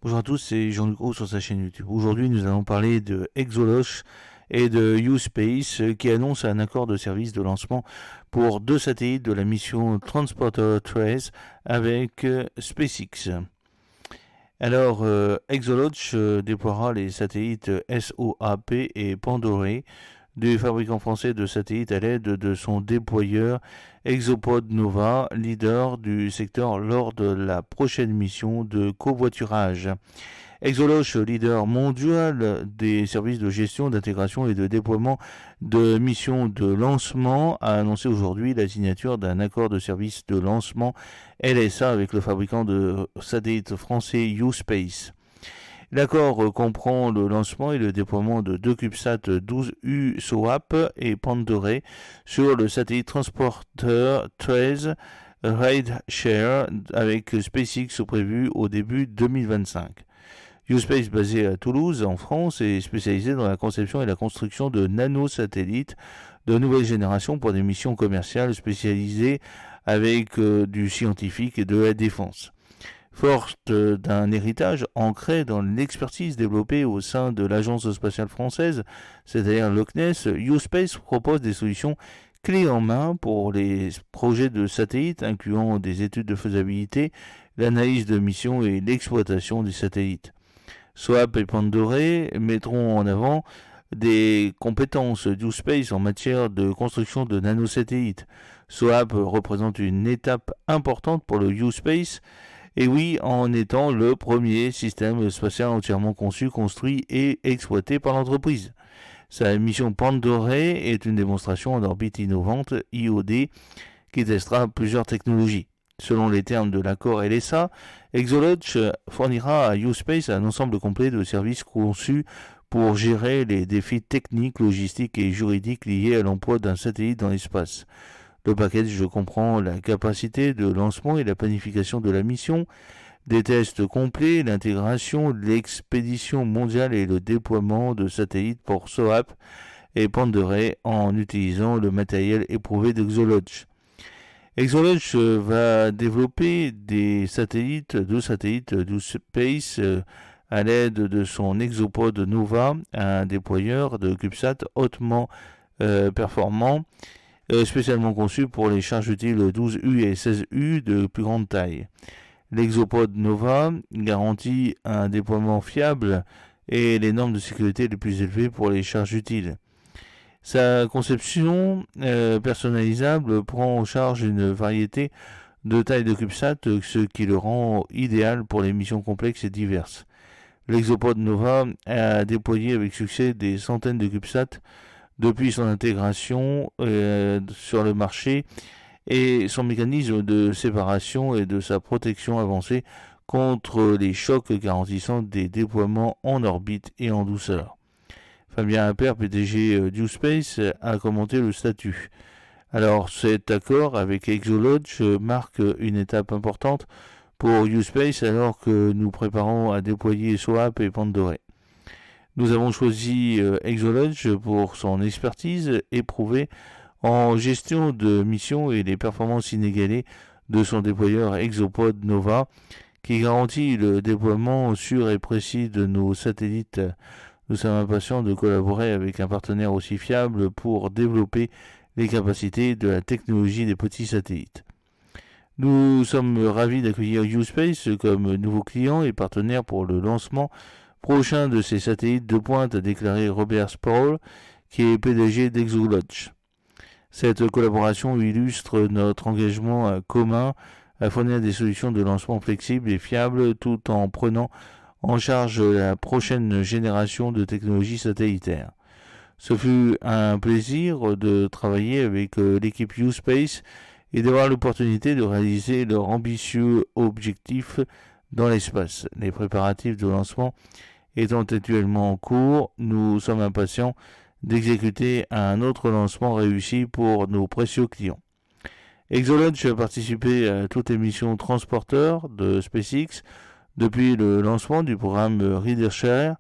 Bonjour à tous, c'est Jean-Luc Roux sur sa chaîne YouTube. Aujourd'hui, nous allons parler de Exolosh et de U-Space qui annoncent un accord de service de lancement pour 2 satellites de la mission Transporter-TRACE avec SpaceX. Alors, Exolosh déploiera les satellites SOAP et Pandoré du fabricant français de satellites à l'aide de son déployeur Exopod Nova, leader du secteur lors de la prochaine mission de covoiturage. Exolosh, leader mondial des services de gestion, d'intégration et de déploiement de missions de lancement, a annoncé aujourd'hui la signature d'un accord de service de lancement LSA avec le fabricant de satellites français U-Space. L'accord comprend le lancement et le déploiement de 2 CubeSat 12U SOAP et Pandoré sur le satellite transporteur 13 Rideshare avec SpaceX prévu au début 2025. U-Space, basé à Toulouse, en France, est spécialisé dans la conception et la construction de nanosatellites de nouvelle génération pour des missions commerciales spécialisées avec du scientifique et de la défense. Forte d'un héritage ancré dans l'expertise développée au sein de l'Agence spatiale française, c'est-à-dire l'OCNES, U-Space propose des solutions clés en main pour les projets de satellites, incluant des études de faisabilité, l'analyse de mission et l'exploitation des satellites. SOAP et Pandoré mettront en avant des compétences d'U-Space en matière de construction de nanosatellites. SOAP représente une étape importante pour le U-Space, et oui, en étant le premier système spatial entièrement conçu, construit et exploité par l'entreprise. Sa mission Pandoré est une démonstration en orbite innovante, IOD, qui testera plusieurs technologies. Selon les termes de l'accord LSA, Exolosh fournira à U-Space un ensemble complet de services conçus pour gérer les défis techniques, logistiques et juridiques liés à l'emploi d'un satellite dans l'espace. Le package comprend la capacité de lancement et la planification de la mission, des tests complets, l'intégration, l'expédition mondiale et le déploiement de satellites pour SOAP et Pandoré en utilisant le matériel éprouvé d'Exolosh. Exolosh va développer deux satellites d'U-Space à l'aide de son Exopod Nova, un déployeur de CubeSat hautement performant, spécialement conçu pour les charges utiles 12U et 16U de plus grande taille. L'Exopod Nova garantit un déploiement fiable et les normes de sécurité les plus élevées pour les charges utiles. Sa conception personnalisable prend en charge une variété de tailles de CubeSat, ce qui le rend idéal pour les missions complexes et diverses. L'Exopod Nova a déployé avec succès des centaines de CubeSat depuis son intégration sur le marché et son mécanisme de séparation et de sa protection avancée contre les chocs garantissant des déploiements en orbite et en douceur. Fabien Appert, PDG d'U-Space, a commenté le statut. Alors, cet accord avec Exolosh marque une étape importante pour U-Space alors que nous préparons à déployer SOAP et Pandoré. Nous avons choisi Exolosh pour son expertise éprouvée en gestion de mission et les performances inégalées de son déployeur Exopod Nova qui garantit le déploiement sûr et précis de nos satellites. Nous sommes impatients de collaborer avec un partenaire aussi fiable pour développer les capacités de la technologie des petits satellites. Nous sommes ravis d'accueillir U-Space comme nouveau client et partenaire pour le lancement prochain de ces satellites de pointe, a déclaré Robert Sproul, qui est PDG d'Exolosh. Cette collaboration illustre notre engagement commun à fournir des solutions de lancement flexibles et fiables tout en prenant en charge la prochaine génération de technologies satellitaires. Ce fut un plaisir de travailler avec l'équipe U-Space et d'avoir l'opportunité de réaliser leurs ambitieux objectifs dans l'espace. Les préparatifs de lancement étant actuellement en cours, nous sommes impatients d'exécuter un autre lancement réussi pour nos précieux clients. Exolosh a participé à toutes les missions transporteurs de SpaceX depuis le lancement du programme Rideshare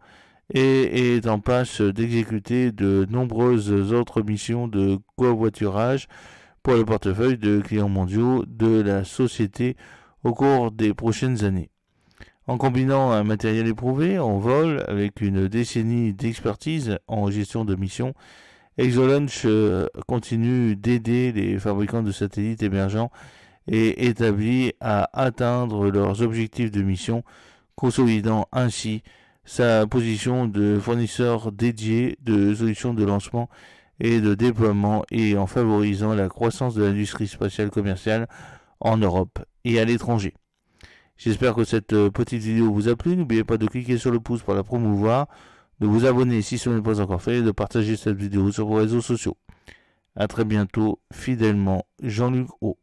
et est en passe d'exécuter de nombreuses autres missions de covoiturage pour le portefeuille de clients mondiaux de la société au cours des prochaines années. En combinant un matériel éprouvé en vol avec une décennie d'expertise en gestion de mission, Exolaunch continue d'aider les fabricants de satellites émergents et établis à atteindre leurs objectifs de mission, consolidant ainsi sa position de fournisseur dédié de solutions de lancement et de déploiement et en favorisant la croissance de l'industrie spatiale commerciale en Europe et à l'étranger. J'espère que cette petite vidéo vous a plu. N'oubliez pas de cliquer sur le pouce pour la promouvoir, de vous abonner si ce n'est pas encore fait et de partager cette vidéo sur vos réseaux sociaux. A très bientôt, fidèlement, Jean-Luc O.